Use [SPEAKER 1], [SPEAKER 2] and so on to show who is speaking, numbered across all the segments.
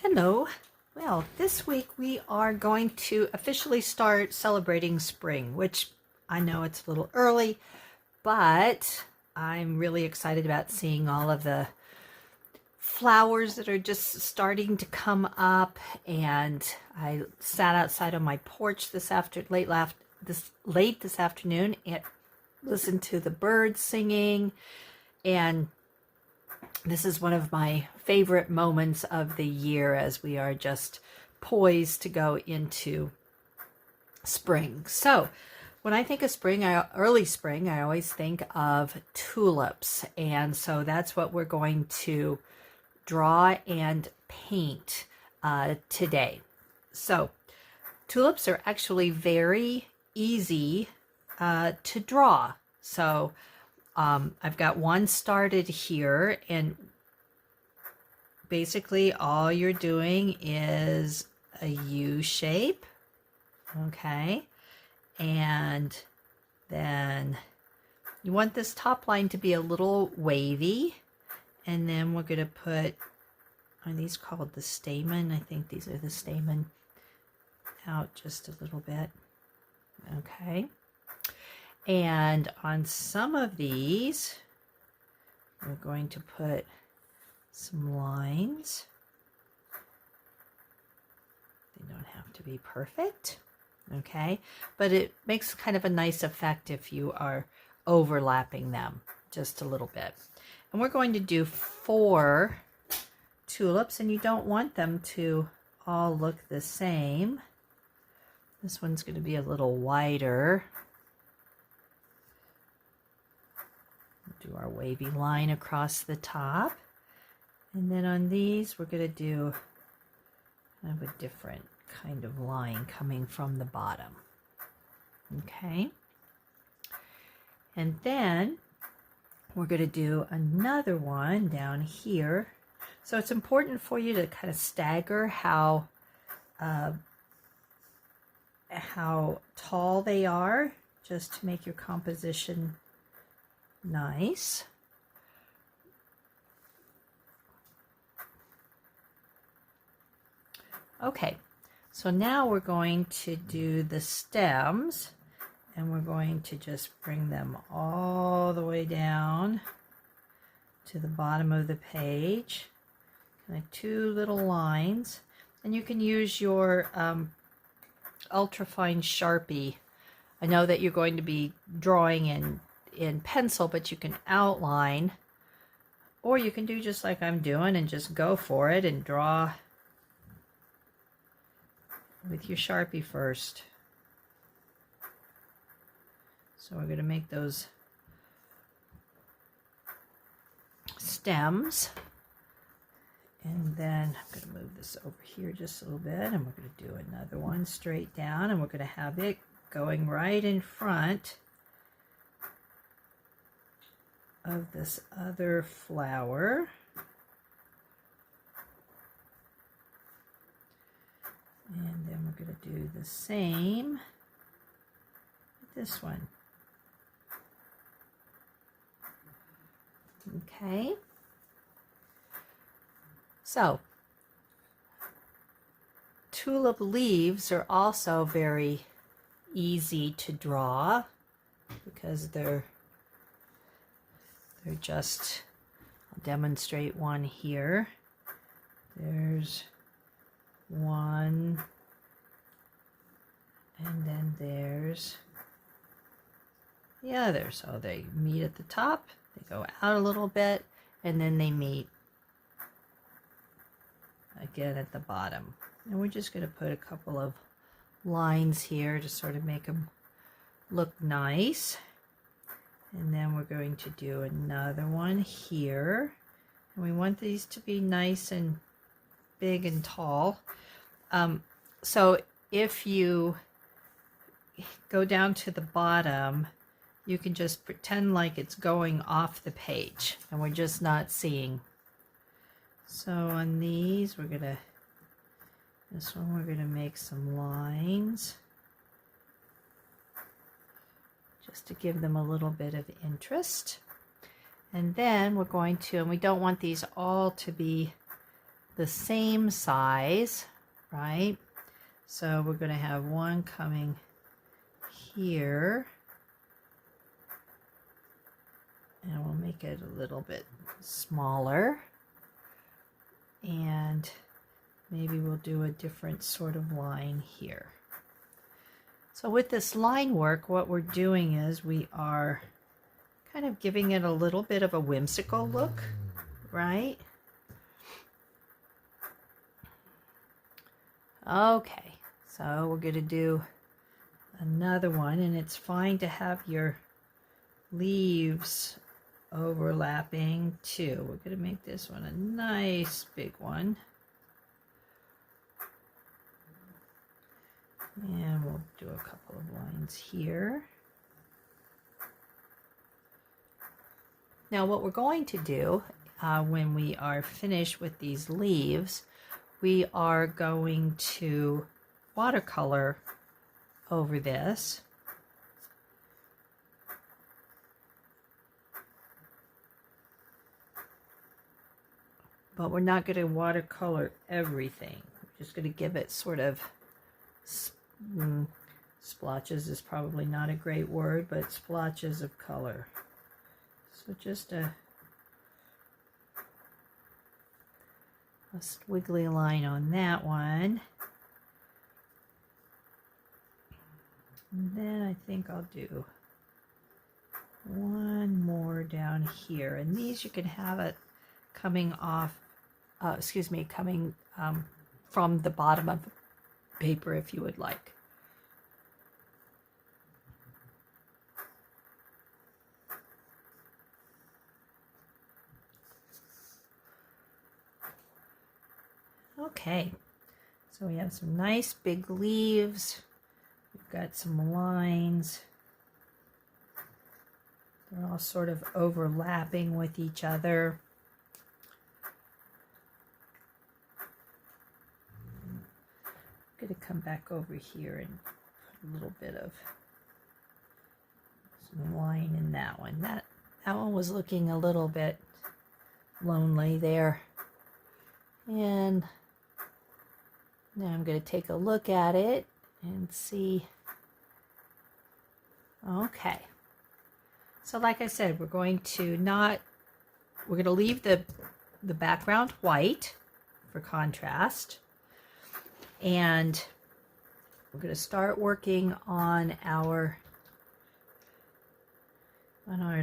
[SPEAKER 1] Hello. Well, this week we are going to officially start celebrating spring, which I know it's a little early, but I'm really excited about seeing all of the flowers that are just starting to come up. And I sat outside on my porch late this afternoon and listened to the birds singing, and this is one of my favorite moments of the year as we are just poised to go into spring. So when I think of spring, early spring, I always think of tulips. And so that's what we're going to draw and paint today. So tulips are actually very easy to draw. So I've got one started here, and basically all you're doing is a U shape, okay? And then you want this top line to be a little wavy, and then we're going to put, are these called the stamen? I think these are the stamen, out just a little bit, okay? And on some of these, we're going to put some lines. They don't have to be perfect, okay? But it makes kind of a nice effect if you are overlapping them just a little bit. And we're going to do 4 tulips, and you don't want them to all look the same. This one's going to be a little wider. Do our wavy line across the top, and then on these we're going to do kind of a different kind of line coming from the bottom, okay? And then we're going to do another one down here. So it's important for you to kind of stagger how tall they are, just to make your composition nice. Okay, so now we're going to do the stems, and we're going to just bring them all the way down to the bottom of the page, kind of 2 little lines. And you can use your ultrafine Sharpie. I know that you're going to be drawing in pencil, but you can outline, or you can do just like I'm doing and just go for it and draw with your Sharpie first. So we're going to make those stems, and then I'm going to move this over here just a little bit, and we're going to do another one straight down, and we're going to have it going right in front of this other flower. And then we're going to do the same with this one. Okay. So tulip leaves are also very easy to draw because they're just, I'll demonstrate one here. There's one, and then there's the other. So they meet at the top, they go out a little bit, and then they meet again at the bottom. And we're just going to put a couple of lines here to sort of make them look nice. And then we're going to do another one here. And we want these to be nice and big and tall. So if you go down to the bottom, you can just pretend like it's going off the page and we're just not seeing. So on these, this one we're gonna make some lines just to give them a little bit of interest. And then we're going to, and we don't want these all to be the same size, right? So we're going to have one coming here, and we'll make it a little bit smaller, and maybe we'll do a different sort of line here. So with this line work, what we're doing is we are kind of giving it a little bit of a whimsical look, right? Okay, so we're going to do another one, and it's fine to have your leaves overlapping too. We're going to make this one a nice big one. And we'll do a couple of lines here. Now what we're going to do when we are finished with these leaves, we are going to watercolor over this. But we're not going to watercolor everything. We're just going to give it sort of splotches is probably not a great word, but splotches of color. So just a squiggly line on that one. And then I think I'll do one more down here. And these you can have it coming off, coming from the bottom of the paper if you would like. Okay, so we have some nice big leaves. We've got some lines. They're all sort of overlapping with each other. I'm going to come back over here and put a little bit of some line in that one. That one was looking a little bit lonely there. And now I'm going to take a look at it and see. Okay. So like I said, we're going to leave the background white for contrast. And we're going to start working on our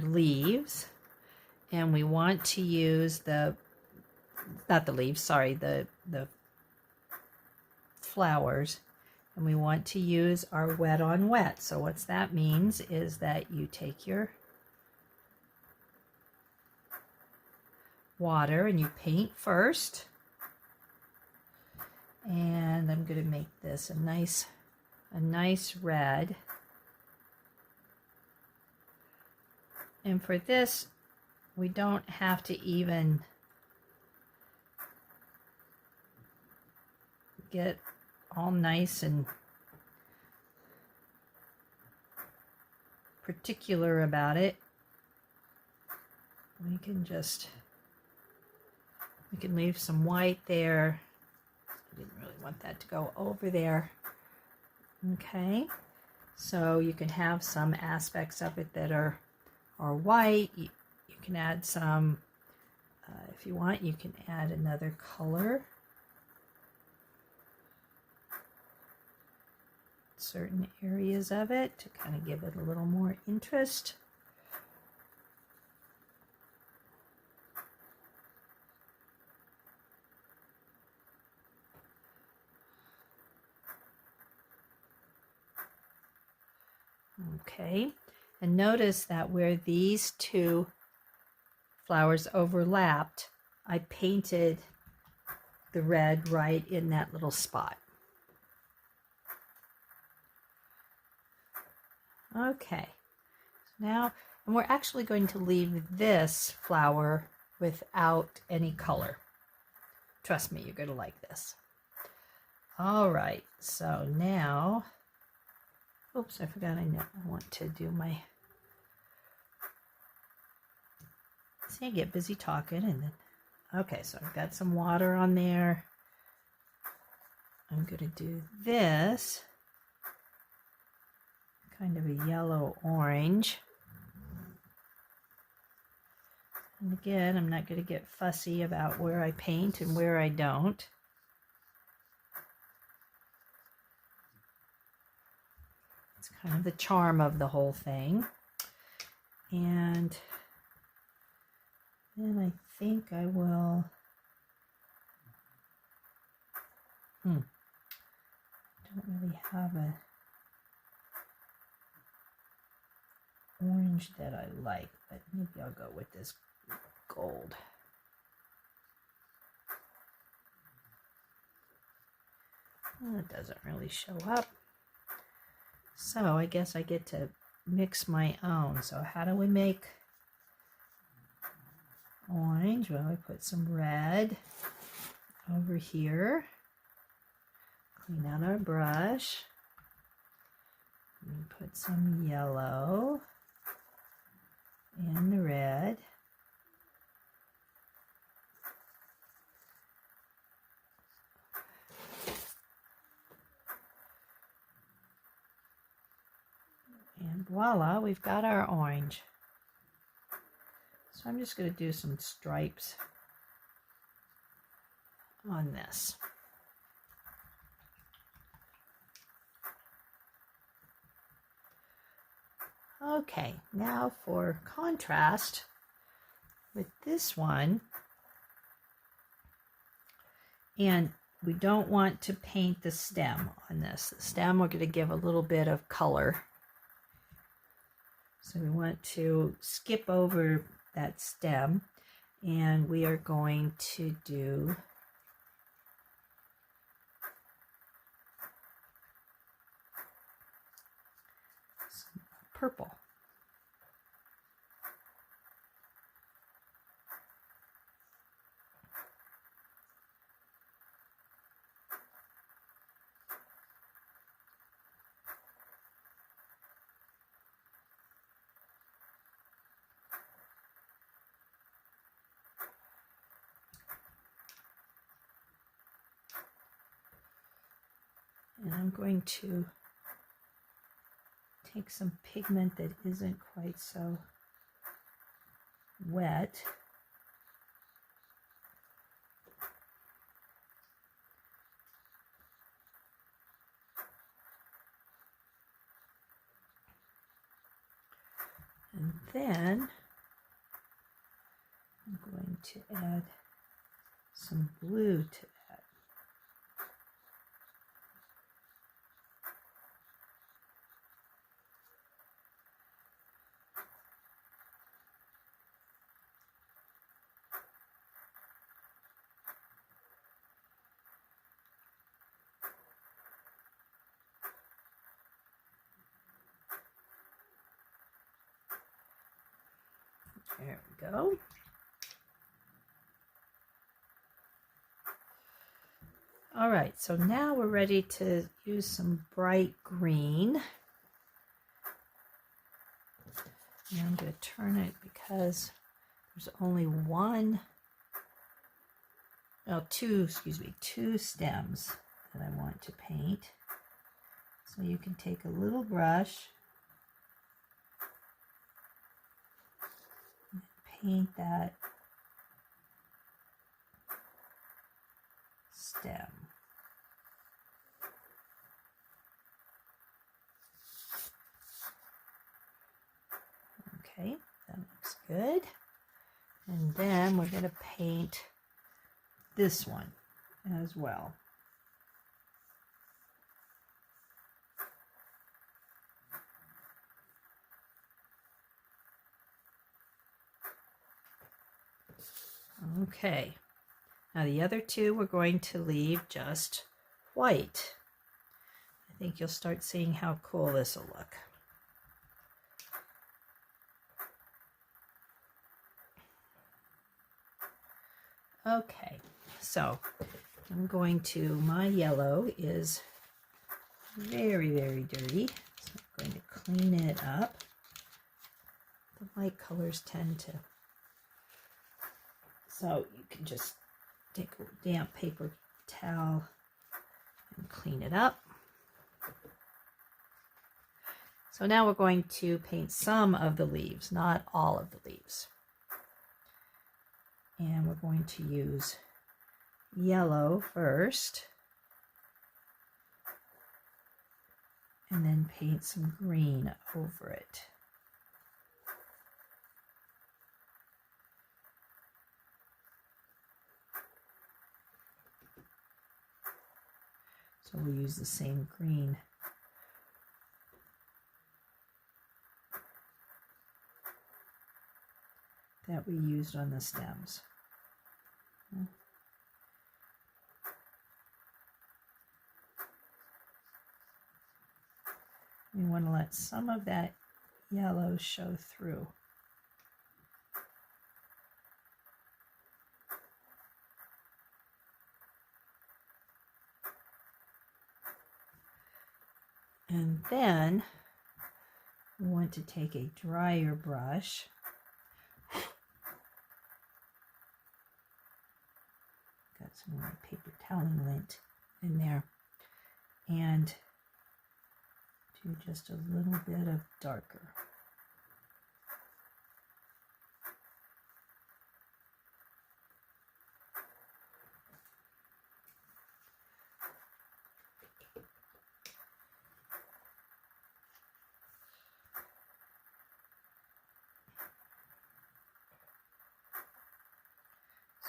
[SPEAKER 1] leaves. And we want to use the flowers, and we want to use our wet on wet. So what that means is that you take your water and you paint first, and I'm going to make this a nice red. And for this, we don't have to even get all nice and particular about it. We can leave some white there. I didn't really want that to go over there. Okay, so you can have some aspects of it that are white. You can add some, if you want, you can add another color. Certain areas of it to kind of give it a little more interest. Okay, and notice that where these two flowers overlapped, I painted the red right in that little spot. Okay, now, and we're actually going to leave this flower without any color. Trust me, you're going to like this. All right, so now, oops, I forgot I want to do my, see, I get busy talking and then Okay, so I've got some water on there. I'm going to do this kind of a yellow-orange. And again, I'm not going to get fussy about where I paint and where I don't. It's kind of the charm of the whole thing. And then I think I will, don't really have a orange that I like, but maybe I'll go with this gold. Well, it doesn't really show up. So I guess I get to mix my own. So how do we make orange? Well, we put some red over here. Clean out our brush. And put some yellow and the red. And voila, we've got our orange. So I'm just going to do some stripes on this. Okay, now for contrast with this one. And we don't want to paint the stem on this. The stem we're going to give a little bit of color. So we want to skip over that stem, and we are going to do some purple. And I'm going to take some pigment that isn't quite so wet. And then I'm going to add some blue to that. There we go. All right, so now we're ready to use some bright green. And I'm going to turn it because there's only two stems that I want to paint. So you can take a little brush and paint that stem. Okay, that looks good. And then we're going to paint this one as well. Okay, now the other two we're going to leave just white. I think you'll start seeing how cool this will look. Okay, so my yellow is very, very dirty, so I'm going to clean it up. The light colors tend to So you can just take a damp paper towel and clean it up. So now we're going to paint some of the leaves, not all of the leaves. And we're going to use yellow first, and then paint some green over it. So we'll use the same green that we used on the stems. We want to let some of that yellow show through. And then we want to take a drier brush got some of my paper toweling lint in there, and do just a little bit of darker.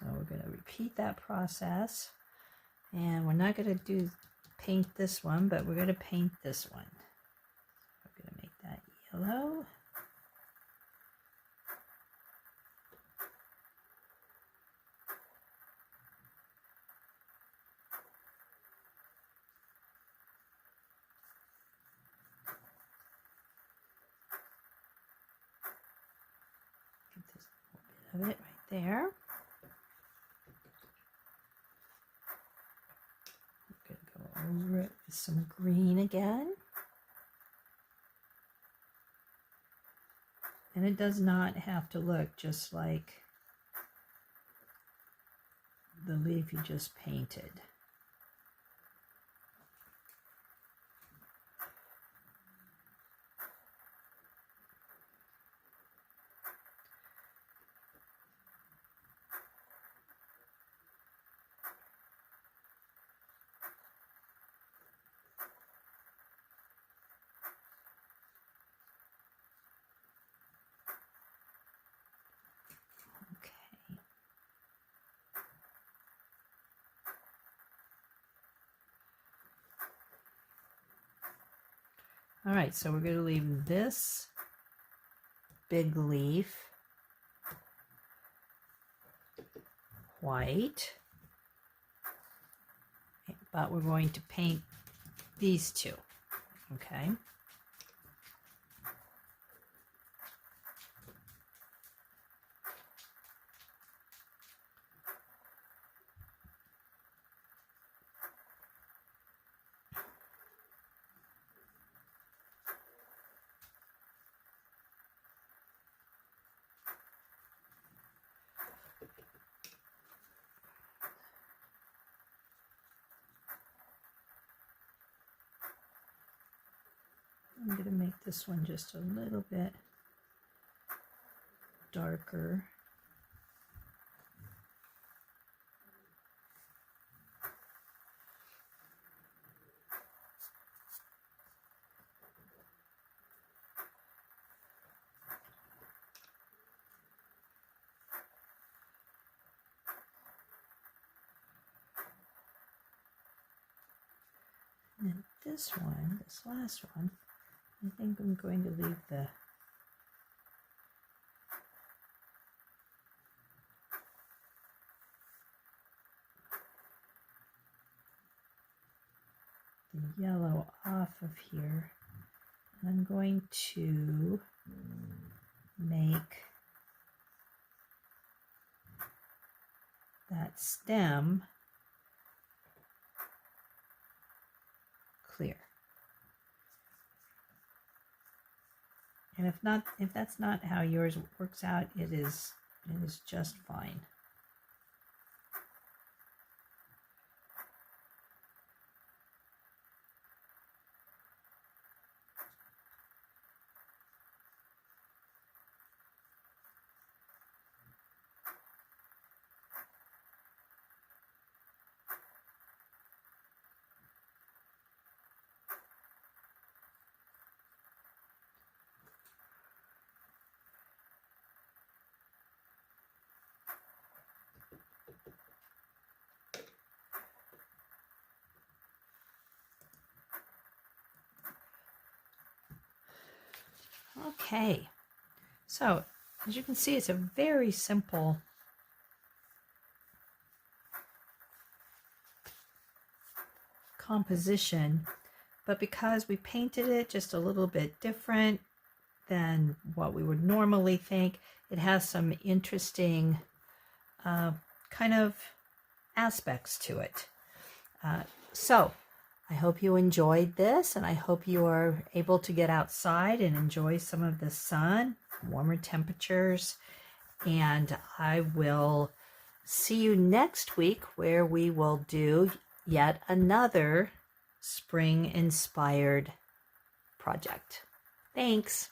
[SPEAKER 1] So we're going to repeat that process, and we're not going to paint this one, but we're going to paint this one. We're going to make that yellow. Get this little bit of it right there. Over it with some green again. And it does not have to look just like the leaf you just painted. All right, so we're going to leave this big leaf white, but we're going to paint these two, okay? I'm going to make this one just a little bit darker. And then this one, this last one, I think I'm going to leave the yellow off of here. And I'm going to make that stem clear. And if that's not how yours works out, it is just fine. Okay, so as you can see, it's a very simple composition, but because we painted it just a little bit different than what we would normally think, it has some interesting kind of aspects to it. So I hope you enjoyed this, and I hope you are able to get outside and enjoy some of the sun, warmer temperatures, and I will see you next week where we will do yet another spring-inspired project. Thanks.